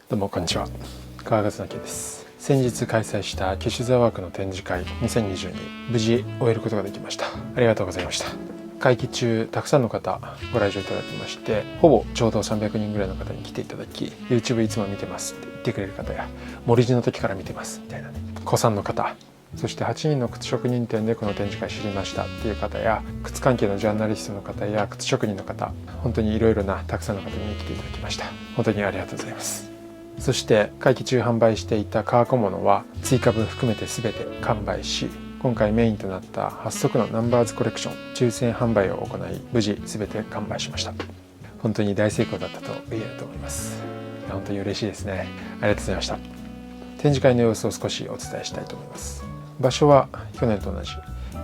どうもこんにちは、川勝明です。先日開催したキッシュザワークの展示会2022、無事終えることができました。ありがとうございました。会期中たくさんの方ご来場いただきまして、ほぼちょうど300人ぐらいの方に来ていただき、 YouTube いつも見てますって言ってくれる方や、森地の時から見てますみたいなね、子さんの方、そして8人の靴職人展でこの展示会知りましたっていう方や、靴関係のジャーナリストの方や靴職人の方、本当にいろいろなたくさんの方に来ていただきました。本当にありがとうございます。そして会期中販売していた革小物は追加分含めて全て完売し、今回メインとなった8足のナンバーズコレクション抽選販売を行い、無事全て完売しました。本当に大成功だったと言えると思います。本当に嬉しいですね。ありがとうございました。展示会の様子を少しお伝えしたいと思います。場所は去年と同じ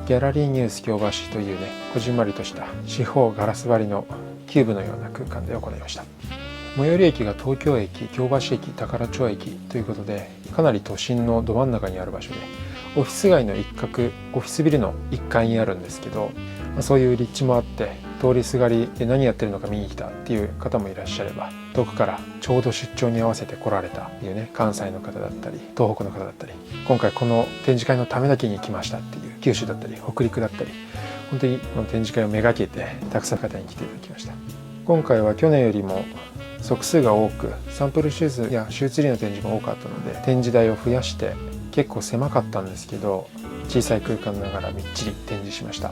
ギャラリーニュース京橋というね、こじんまりとした四方ガラス張りのキューブのような空間で行いました。最寄り駅が東京駅、京橋駅、宝町駅ということで、かなり都心のど真ん中にある場所で、オフィス街の一角、オフィスビルの1階にあるんですけど、そういう立地もあって、通りすがりで何やってるのか見に来たっていう方もいらっしゃれば、遠くからちょうど出張に合わせて来られたっていうね、関西の方だったり東北の方だったり、今回この展示会のためだけに来ましたっていう九州だったり北陸だったり、本当にこの展示会をめがけてたくさんの方に来ていただきました。今回は去年よりも足数が多く、サンプルシューズやシューツリーの展示も多かったので、展示台を増やして結構狭かったんですけど、小さい空間ながらみっちり展示しました。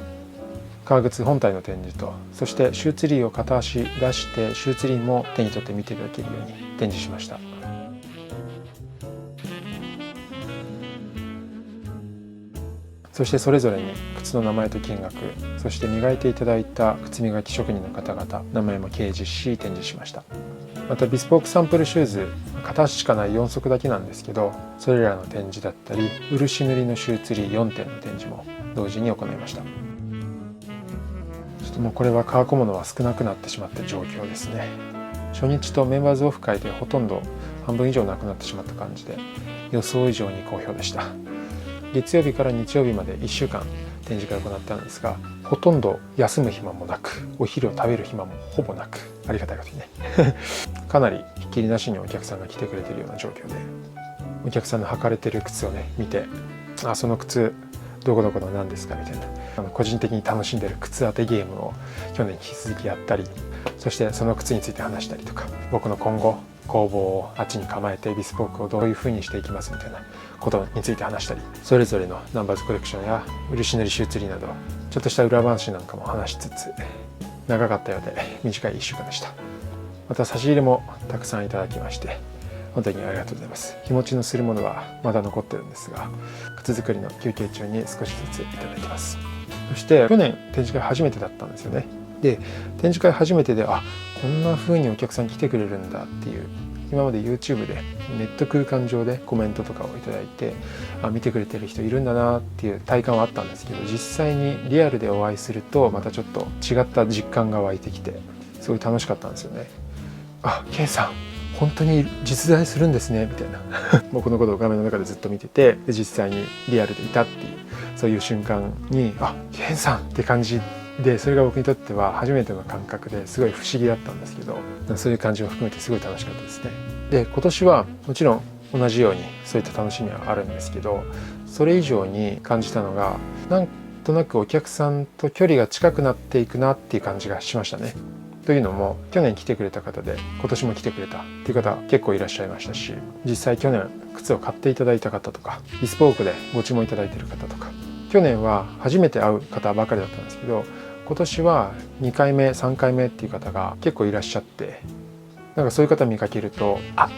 革靴本体の展示と、そしてシューツリーを片足出してシューツリーも手に取って見ていただけるように展示しました。そしてそれぞれに靴の名前と金額、そして磨いていただいた靴磨き職人の方々名前も掲示し展示しました。またビスポークサンプルシューズ、片足しかない4足だけなんですけど、それらの展示だったり、漆塗りのシューツリー4点の展示も同時に行いました。ちょっともうこれは革小物は少なくなってしまった状況ですね。初日とメンバーズオフ会でほとんど半分以上なくなってしまった感じで、予想以上に好評でした。月曜日から日曜日まで1週間展示会を行ったんですが、ほとんど休む暇もなく、お昼を食べる暇もほぼなく、ありがたいことにねかなりひっきりなしにお客さんが来てくれているような状況で、お客さんの履かれてる靴をね見て、あ、その靴どこどこの何ですかみたいな、個人的に楽しんでる靴当てゲームを去年に引き続きやったり、そしてその靴について話したりとか、僕の今後工房をあっちに構えてビスポークをどういう風にしていきますみたいなことについて話したり、それぞれのナンバーズコレクションや漆塗りシューツリーなどちょっとした裏話なんかも話しつつ、長かったようで短い1週間でした。また差し入れもたくさんいただきまして、本当にありがとうございます。日持ちのするものはまだ残ってるんですが、靴作りの休憩中に少しずついただきます。そして去年展示会初めてだったんですよね。で、展示会初めてで、あ、こんな風にお客さん来てくれるんだっていう、今まで YouTube でネット空間上でコメントとかをいただいて、あ、見てくれてる人いるんだなっていう体感はあったんですけど、実際にリアルでお会いするとまたちょっと違った実感が湧いてきて、すごい楽しかったんですよね。あ、ケンさん本当に実在するんですねみたいな僕のことを画面の中でずっと見てて、で実際にリアルでいたっていう、そういう瞬間に、あ、ケンさんって感じで、それが僕にとっては初めての感覚ですごい不思議だったんですけど、そういう感じを含めてすごい楽しかったですね。で、今年はもちろん同じようにそういった楽しみはあるんですけど、それ以上に感じたのが、なんとなくお客さんと距離が近くなっていくなっていう感じがしましたね。というのも、去年来てくれた方で今年も来てくれたっていう方結構いらっしゃいましたし、実際去年靴を買っていただいた方とか、ビスポークでご注文いただいている方とか、去年は初めて会う方ばかりだったんですけど、今年は2回目3回目っていう方が結構いらっしゃって、なんかそういう方見かけると、あ、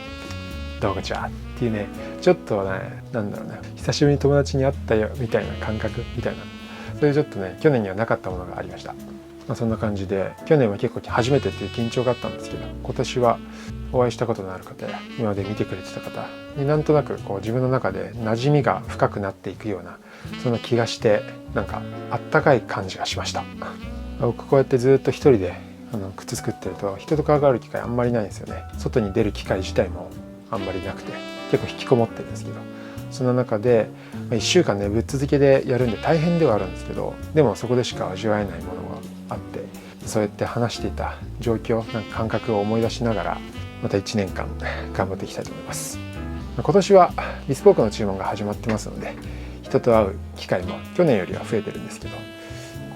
どうもじゃっていうね、ちょっとね、なんだろうな、久しぶりに友達に会ったよみたいな感覚みたいな、そういうちょっとね、去年にはなかったものがありました。そんな感じで、去年は結構初めてっていう緊張があったんですけど、今年はお会いしたことのある方や今まで見てくれてた方になんとなくこう自分の中で馴染みが深くなっていくような、そんな気がして、なんかあったかい感じがしました。僕こうやってずっと一人で靴作ってると、人と関わる機会あんまりないんですよね。外に出る機会自体もあんまりなくて、結構引きこもってるんですけど、その中で1週間ねぶっ続けでやるんで大変ではあるんですけど、でもそこでしか味わえないものがあって、そうやって話していた状況、なんか感覚を思い出しながらまた1年間頑張っていきたいと思います。今年はビスポークの注文が始まってますので、人と会う機会も去年よりは増えてるんですけど、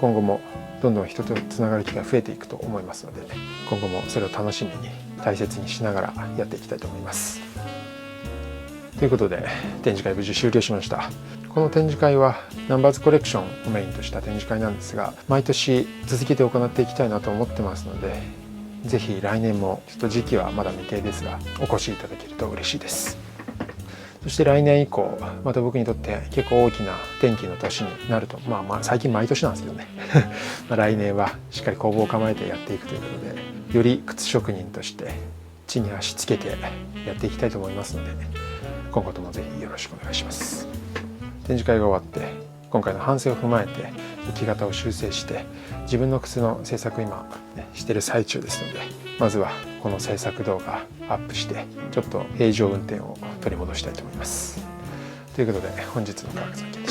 今後もどんどん人とつながる機会が増えていくと思いますので、今後もそれを楽しみに大切にしながらやっていきたいと思います。ということで展示会無事終了しました。この展示会はナンバーズコレクションをメインとした展示会なんですが、毎年続けて行っていきたいなと思ってますので、ぜひ来年もちょっと時期はまだ未定ですがお越しいただけると嬉しいです。そして来年以降また僕にとって結構大きな転機の年になると、最近毎年なんですけどね来年はしっかり工房を構えてやっていくということで、より靴職人として地に足つけてやっていきたいと思いますので、今後ともぜひよろしくお願いします。展示会が終わって今回の反省を踏まえて生き方を修正して自分の靴の制作を今、している最中ですので、まずはこの制作動画アップしてちょっと平常運転を取り戻したいと思います。ということで本日の科学雑記